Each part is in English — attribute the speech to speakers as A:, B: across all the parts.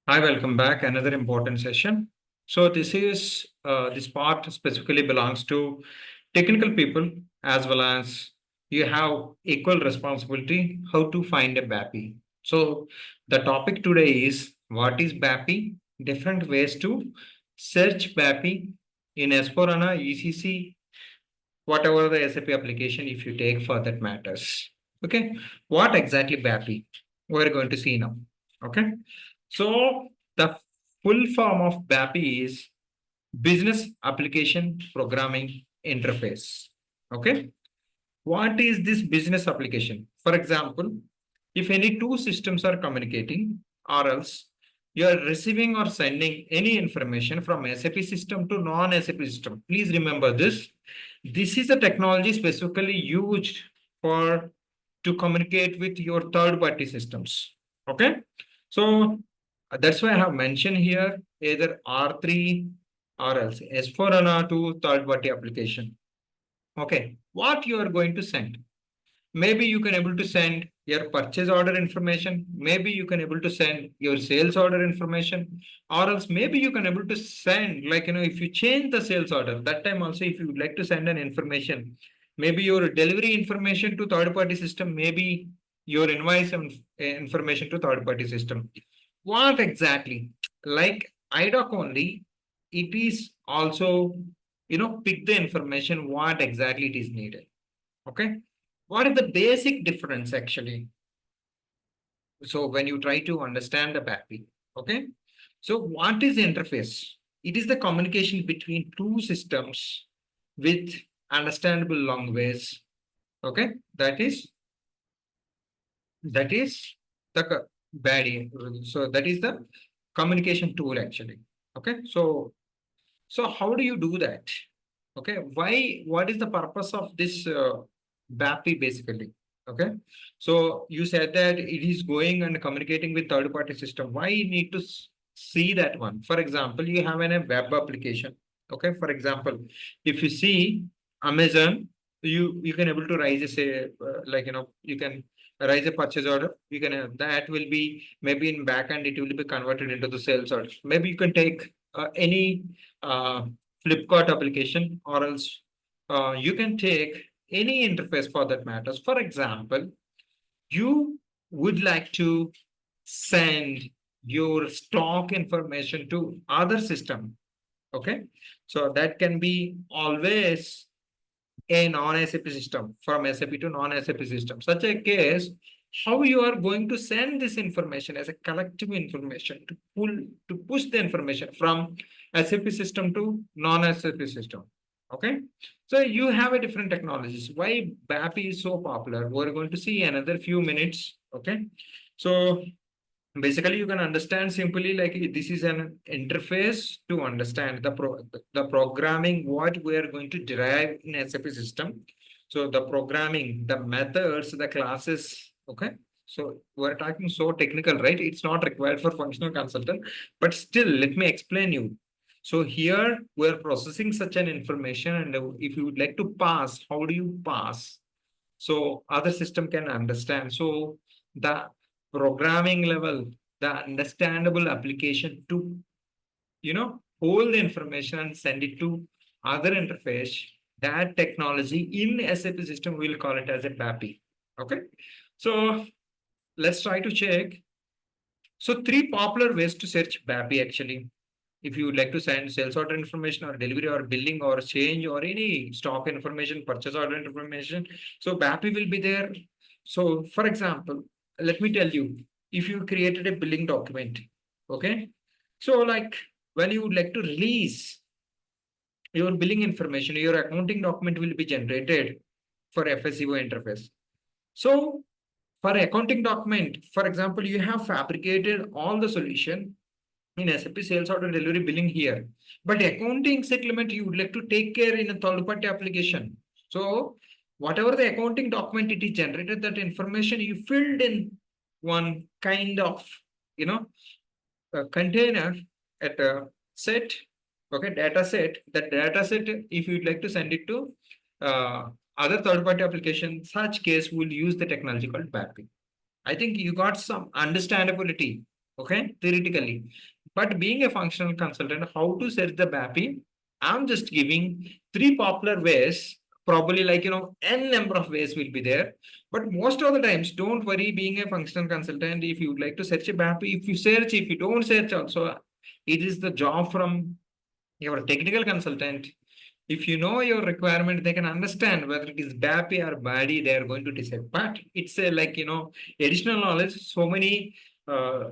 A: Hi, welcome back. Another important session. So this part specifically belongs to technical people as well as you have equal responsibility how to find a BAPI. So the topic today is what is BAPI, different ways to search BAPI in S4 HANA, ECC, whatever the SAP application if you take for that matters. Okay, what exactly BAPI? We're going to see now. Okay, so the full form of BAPI is Business Application Programming Interface. Okay, what is this business application? For example, if any two systems are communicating, or else you are receiving or sending any information from SAP system to non-SAP system. Please remember this. This is a technology specifically used for to communicate with your third-party systems. Okay, so that's why I have mentioned here either R3 or else S4 HANA to third-party application. Okay, what you are going to send? Maybe you can able to send your purchase order information. Maybe you can able to send your sales order information, or else maybe you can able to send if you change the sales order that time also if you would like to send an information, maybe your delivery information to third party system, maybe your invoice information to third party system. What exactly? Like idoc only, it is also pick the information what exactly it is needed. Okay, what is the basic difference actually? So when you try to understand the BAPI, okay, so what is the interface? It is the communication between two systems with understandable language. Okay, that is the body. So that is the communication tool actually. Okay, so how do you do that? Okay, why? What is the purpose of this BAPI basically? Okay, so you said that it is going and communicating with third-party system. Why you need to see that one? For example, you have a web application. Okay, for example, if you see Amazon, you can able to raise a say you can raise a purchase order. You can that will be maybe in backend it will be converted into the sales order. Maybe you can take any Flipkart application, or else you can take any interface for that matters. For example, you would like to send your stock information to other system. Okay, so that can be always a non-SAP system, from SAP to non-SAP system. Such a case, how you are going to send this information as a collective information to push the information from SAP system to non-SAP system. Okay, so you have a different technologies. Why BAPI is so popular? We're going to see another few minutes. Okay, so basically you can understand simply like this is an interface to understand the programming what we are going to derive in SAP system. So the programming, the methods, the classes. Okay, so we're talking so technical, right? It's not required for functional consultant, but still let me explain you. So here we're processing such an information, and if you would like to pass, how do you pass? So other system can understand. So the programming level, the understandable application to hold the information and send it to other interface, that technology in SAP system we'll call it as a BAPI. Okay, so let's try to check. So three popular ways to search BAPI actually. If you would like to send sales order information or delivery or billing or change or any stock information, purchase order information, so BAPI will be there. So for example, let me tell you, if you created a billing document, okay, so like when you would like to release your billing information, your accounting document will be generated for FSCO interface. So for accounting document, for example, you have fabricated all the solution in SAP sales order delivery billing here, but accounting settlement you would like to take care in a third party application. So whatever the accounting document it is generated, that information you filled in one kind of you know container at a set. Okay, data set. That data set, if you'd like to send it to other third party application, such case will use the technology called BAPI. I think you got some understandability. okay, theoretically. But being a functional consultant, how to set the BAPI? I'm just giving three popular ways. Probably like, n number of ways will be there. But most of the times, don't worry being a functional consultant. If you would like to search a BAPI, if you search, if you don't search also, it is the job from your technical consultant. If you know your requirement, they can understand whether it is BAPI or BADI, they are going to decide. But it's a like, additional knowledge. Uh,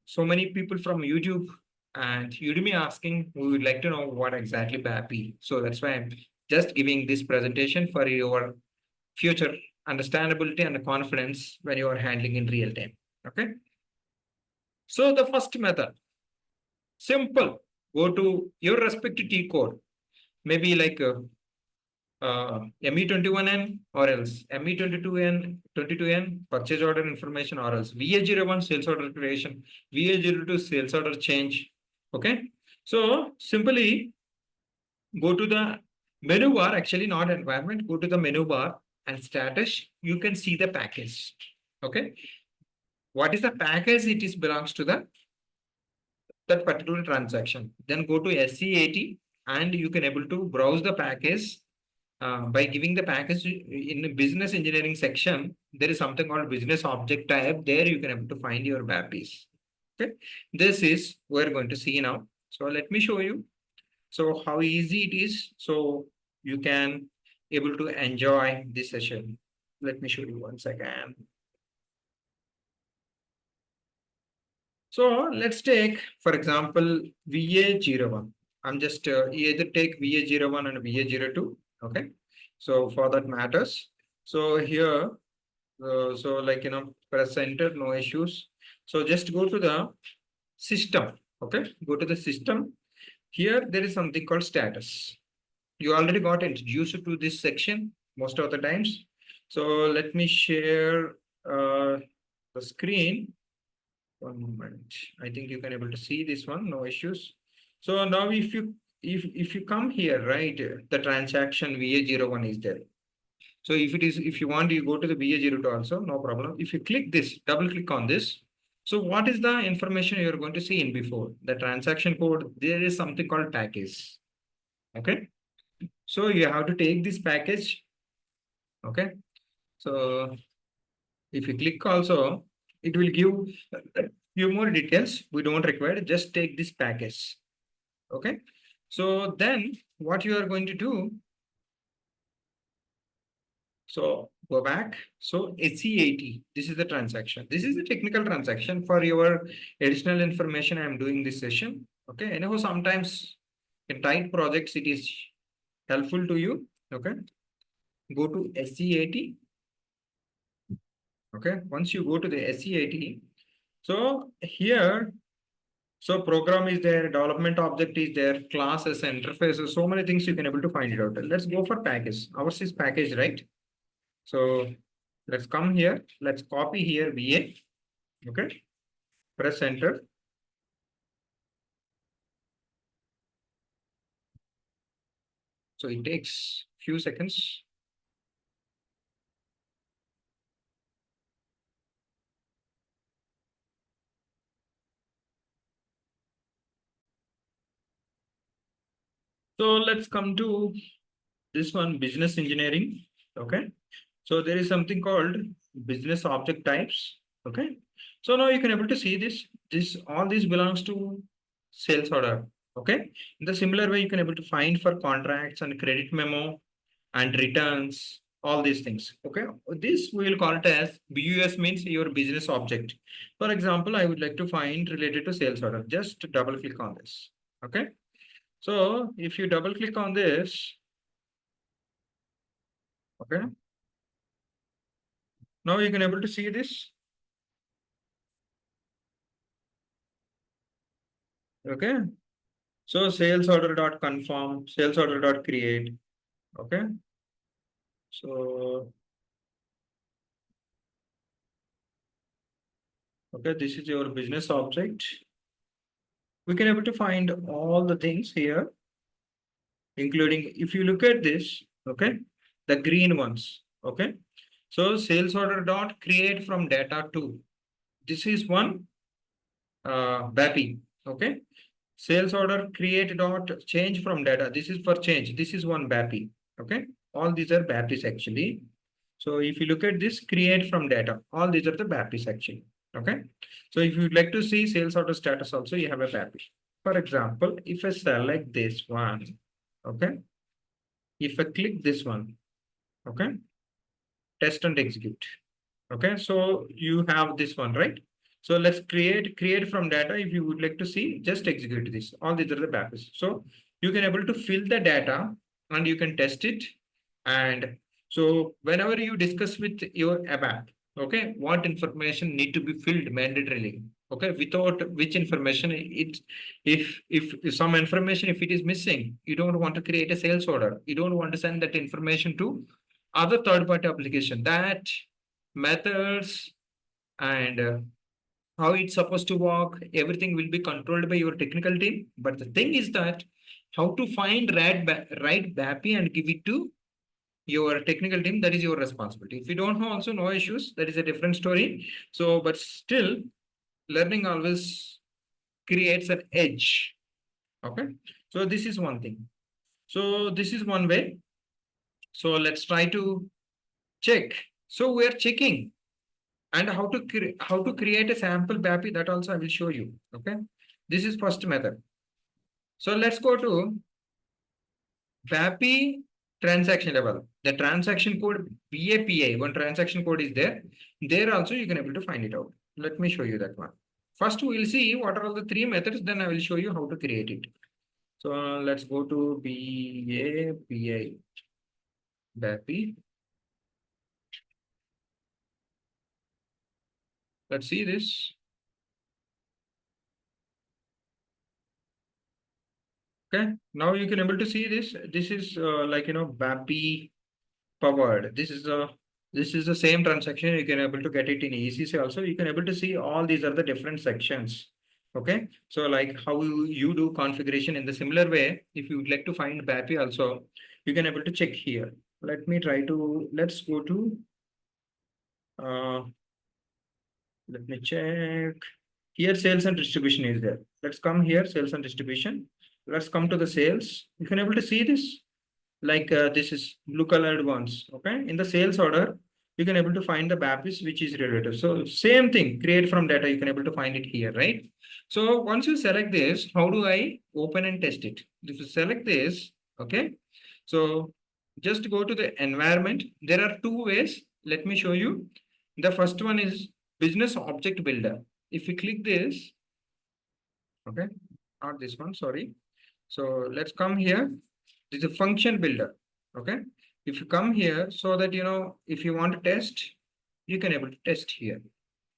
A: so many people from YouTube and Udemy asking, we would like to know what exactly BAPI. So that's why I'm just giving this presentation for your future understandability and confidence when you are handling in real time. Okay. So the first method, simple, go to your respective T code, maybe like ME21N or else ME22N, 22N, purchase order information or else VA01 sales order creation, VA02 sales order change. Okay. So simply go to the menu bar, actually not environment, go to the menu bar and status. You can see the package. Okay. What is the package? It is belongs to that particular transaction. Then go to SCAT and you can able to browse the package. By giving the package in the business engineering section, there is something called business object type. There you can able to find your BAPIs. Okay, this is we're going to see now. So let me show you. So how easy it is. So you can able to enjoy this session. Let me show you once again. So let's take, for example, VA01. I'm just either take VA01 and VA02. Okay. So for that matters. So here, so like, press enter, no issues. So just go to the system. Okay. Go to the system. Here, there is something called status. You already got introduced to this section most of the times. So let me share the screen. One moment. I think you can able to see this one, no issues. So now if you come here, right, the transaction VA01 is there. So if you want, you go to the VA02 also, no problem. If you click this, double click on this. So what is the information you're going to see in before? The transaction code, there is something called package. Okay. So you have to take this package. Okay. So if you click also, it will give few more details. We don't require, just take this package. Okay. So then what you are going to do, so go back. So SCAT, this is the transaction. This is the technical transaction. For your additional information, I am doing this session. Okay. Anyhow, sometimes in tight projects, it is helpful to you. Okay. Go to SCAT. Okay. Once you go to the SCAT, so here, so program is there, development object is there, classes, interfaces, so many things you can able to find it out. Let's go for package. Ours is package, right? So let's come here. Let's copy here VA. Okay. Press enter. So it takes few seconds. So let's come to this one, business engineering. Okay. So there is something called business object types. Okay. So now you can able to see this. All this belongs to sales order. Okay. In the similar way, you can able to find for contracts and credit memo and returns, all these things. Okay. This we will call it as BUS, means your business object. For example, I would like to find related to sales order. Just double click on this. Okay. So if you double click on this, okay. Now you can able to see this. Okay. So sales order dot confirm, sales order dot create. Okay. So, okay, this is your business object. We can able to find all the things here, including if you look at this, okay, the green ones. Okay. So sales order dot create from data two. This is one. BAPI. Okay. Sales order create dot change from data. This is for change. This is one BAPI. Okay. All these are BAPIs actually. So if you look at this, create from data, all these are the BAPIs actually. Okay. So if you'd like to see sales order status also, you have a BAPI. For example, if I select this one, okay. If I click this one, okay, test and execute. Okay, so you have this one, right? So let's create from data. If you would like to see, just execute this. All these are the BAPIs. So you can able to fill the data and you can test it. And so whenever you discuss with your ABAP, okay, what information need to be filled mandatorily, okay, without which information if some information, if it is missing, you don't want to create a sales order, you don't want to send that information to other third-party application, that methods and how it's supposed to work, everything will be controlled by your technical team. But the thing is that how to find right BAPI and give it to your technical team, that is your responsibility. If you don't know, also no issues, that is a different story. So, but still, learning always creates an edge. Okay, so this is one thing. So this is one way. So let's try to check. So we are checking. And how to create a sample BAPI, that also I will show you. Okay, this is first method. So let's go to BAPI transaction level. The transaction code BAPI, one transaction code is there. There also you can able to find it out. Let me show you that one. First we'll see what are all the three methods. Then I will show you how to create it. So let's go to BAPI. Let's see this. Okay, now you can able to see this. This is like BAPI powered. This is the same transaction. You can able to get it in ECC also. You can able to see all these are the different sections. Okay, so like how you do configuration in the similar way. If you would like to find BAPI also, you can able to check here. Let's go to uh, let me check. Here sales and distribution is there. Let's come here, sales and distribution. Let's come to the sales. You can able to see this. Like this is blue colored ones. Okay, in the sales order, you can able to find the BAPIs which is related. So same thing, create from data, you can able to find it here, right? So once you select this, how do I open and test it? If you select this, okay, so just go to the environment. There are two ways. Let me show you. The first one is business object builder. If you click this, okay, not this one, sorry. So let's come here. This is a function builder. Okay. If you come here, so that if you want to test, you can able to test here.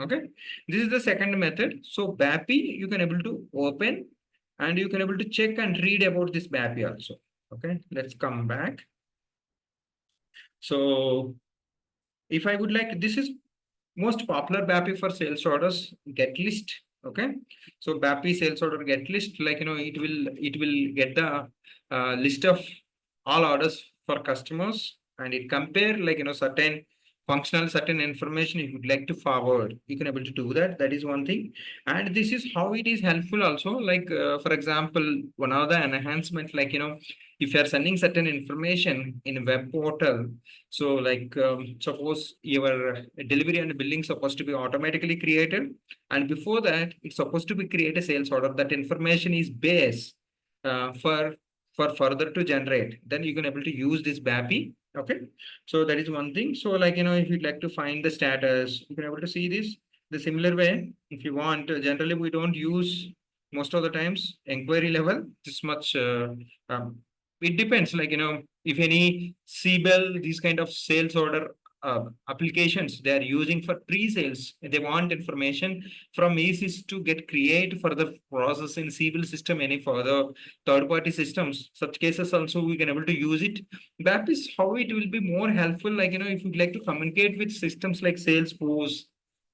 A: Okay. This is the second method. So BAPI, you can able to open and you can able to check and read about this BAPI also. Okay. Let's come back. So if I would like, this is most popular BAPI for sales orders, get list. Okay, so BAPI sales order get list, like it will get the list of all orders for customers, and it compare like certain functional, certain information if you'd like to forward, you can able to do that. That is one thing, and this is how it is helpful also. Like for example, one of the enhancement, like if you are sending certain information in a web portal, so like suppose your delivery and billing supposed to be automatically created, and before that it's supposed to be create a sales order. That information is base for further to generate. Then you can able to use this BAPI. Okay, so that is one thing. So like if you'd like to find the status, you can able to see this the similar way. If you want, generally we don't use most of the times inquiry level this much. Um, it depends, like if any CBEL, these kind of sales order applications they are using for pre-sales, they want information from ECs to get create further process in CBEL system, any further third-party systems. Such cases also we can able to use it. That is how it will be more helpful. Like if you'd like to communicate with systems like Salesforce,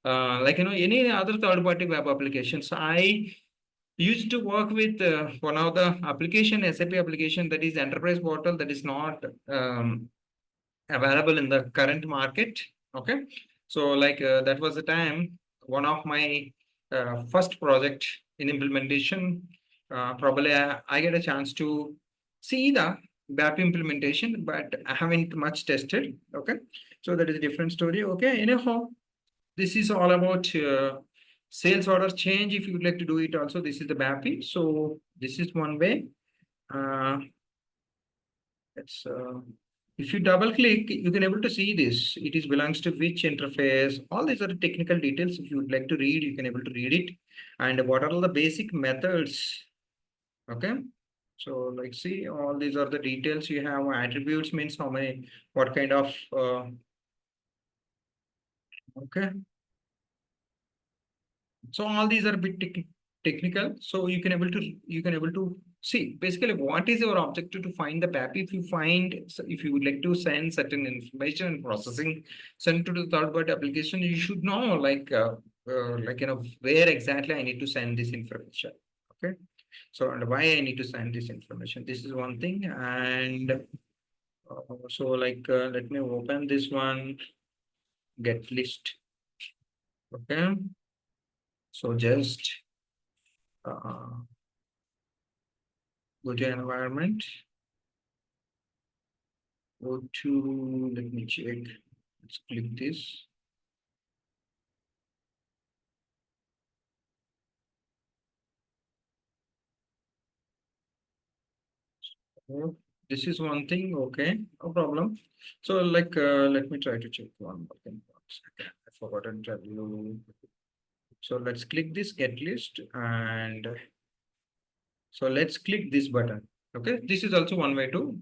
A: like any other third-party web applications. I used to work with one of the application, SAP application, that is enterprise portal, that is not available in the current market. Okay, so like that was the time one of my first project in implementation. Probably I get a chance to see the BAP implementation, but I haven't much tested. Okay, so that is a different story. Okay, anyhow, this is all about sales order change. If you would like to do it also, this is the BAPI. So this is one way. It's if you double click, you can able to see this. It is belongs to which interface. All these are technical details. If you would like to read, you can able to read it. And what are all the basic methods? Okay. So like see, all these are the details you have. Attributes means how many, what kind of okay. So all these are a bit technical. So you can able to see basically what is your objective to find the PAP. If you find if you would like to send certain information and processing sent to the third party application, you should know like where exactly I need to send this information. Okay. So and why I need to send this information. This is one thing. And so let me open this one, get list. Okay. So just go to environment, go to, let me check, let's click this. So this is one thing, okay, no problem. So let me try to check one more thing. I forgot to tell you. So let's click this get list and so let's click this button. Okay, this is also one way to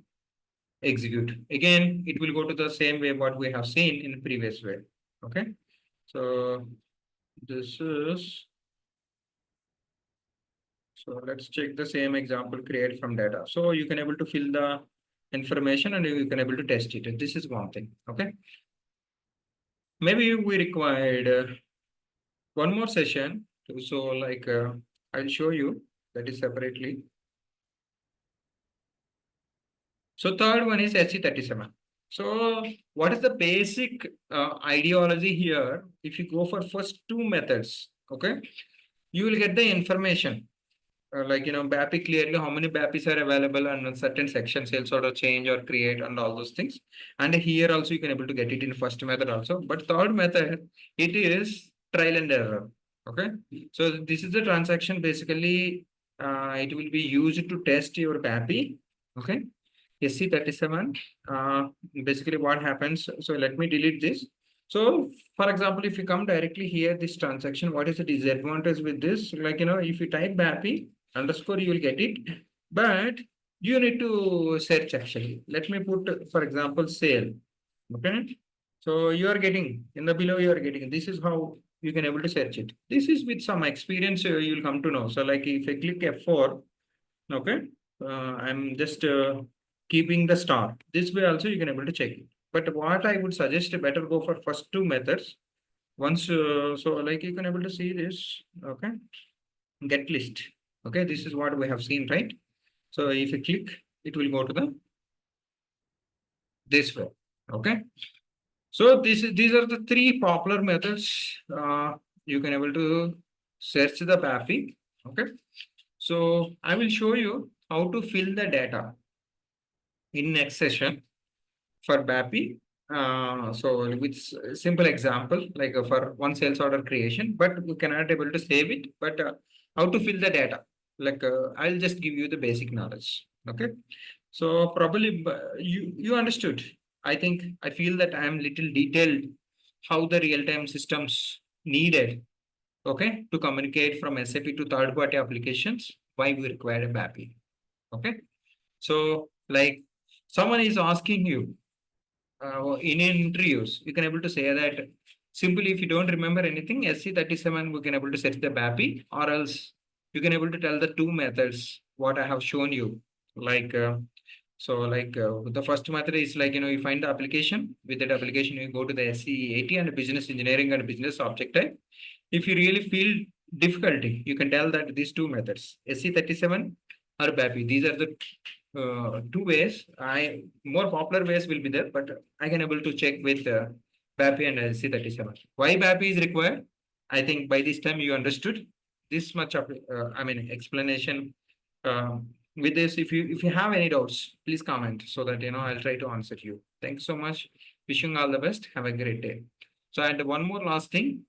A: execute. Again, it will go to the same way what we have seen in the previous way. Okay, so this is, so let's check the same example create from data. So you can able to fill the information and you can able to test it. This is one thing. Okay, maybe we required one more session. So I'll show you that is separately. So third one is SC37. So what is the basic ideology here? If you go for first two methods, okay, you will get the information. BAPI clearly how many BAPIs are available and certain section sales order change or create and all those things. And here also you can able to get it in first method also. But third method, it is trial and error. Okay. So this is the transaction basically it will be used to test your BAPI. Okay. SC37, basically what happens. So let me delete this. So for example, if you come directly here, this transaction, what is the disadvantage with this? If you type BAPI underscore, you will get it, but you need to search actually. Let me put, for example, sale. Okay. So you are getting in the below, you are getting, this is how you can able to search it. This is with some experience, you will come to know. So like if I click F4, okay, I'm just keeping the star. This way also you can able to check it. But what I would suggest, better go for first two methods. Once, so like you can able to see this, okay, get list. Okay, this is what we have seen, right? So if you click, it will go to the this way. Okay. So these are the three popular methods. You can able to search the BAPI. Okay. So I will show you how to fill the data in next session for BAPI. So with simple example, for one sales order creation, but we cannot able to save it, but how to fill the data. I'll just give you the basic knowledge. Okay. So probably you understood. I feel that I am little detailed how the real-time systems needed, okay, to communicate from SAP to third-party applications, why we require a BAPI. Okay. So like someone is asking you in interviews, you can able to say that simply if you don't remember anything, SC37, we can able to set the BAPI, or else you can able to tell the two methods what I have shown you. The first method is you find the application. With that application, you go to the SC80 and business engineering and business object type. If you really feel difficulty, you can tell that these two methods, SC37 or BAPI. These are the two ways. More popular ways will be there, but I can able to check with BAPI and SC37. Why BAPI is required? I think by this time you understood this much of, explanation. With this, if you have any doubts, please comment so that I'll try to answer you. Thanks so much. Wishing all the best. Have a great day. So, and one more last thing,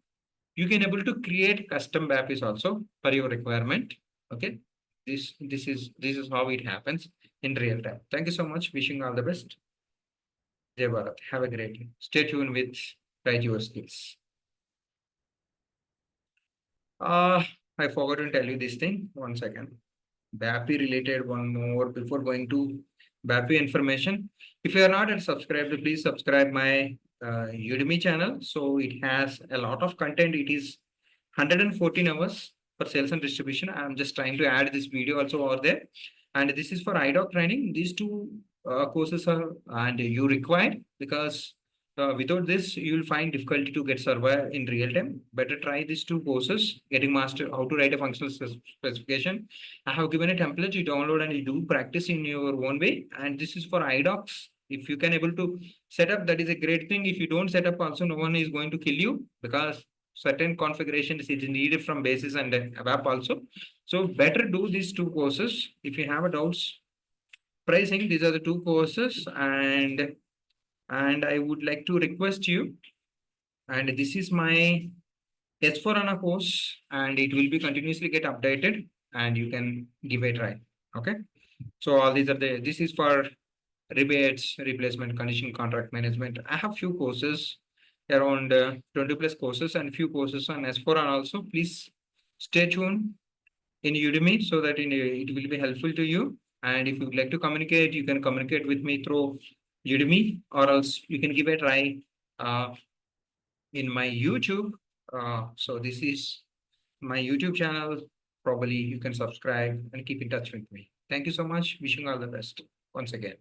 A: you can able to create custom BAPIs also for your requirement. Okay, this is how it happens in real time. Thank you so much. Wishing all the best. Jai Bharat. Have a great day. Stay tuned with Write Your Skills. I forgot to tell you this thing. 1 second. BAPI related one more before going to BAPI information. If you are not yet subscribed, please subscribe my Udemy channel. So it has a lot of content. It is 114 hours for sales and distribution. I'm just trying to add this video also over there. And this is for idoc training. These two courses are and you required because without this, you will find difficulty to get survive in real time. Better try these two courses, getting master how to write a functional specification. I have given a template, you download and you do practice in your own way. And this is for idocs. If you can able to set up, that is a great thing. If you don't set up also, no one is going to kill you because certain configuration is needed from basis and ABAP also. So better do these two courses. If you have a doubts, pricing, these are the two courses, and I would like to request you, and this is my S4 HANA course, and it will be continuously get updated, and you can give a try. Okay. So all these are this is for rebates, replacement, condition, contract management. I have few courses, around 20 plus courses and few courses on S4 HANA also. Please stay tuned in Udemy so that it will be helpful to you. And if you would like to communicate, you can communicate with me through Udemy, or else you can give a try in my YouTube. So this is my YouTube channel. Probably you can subscribe and keep in touch with me. Thank you so much. Wishing all the best once again.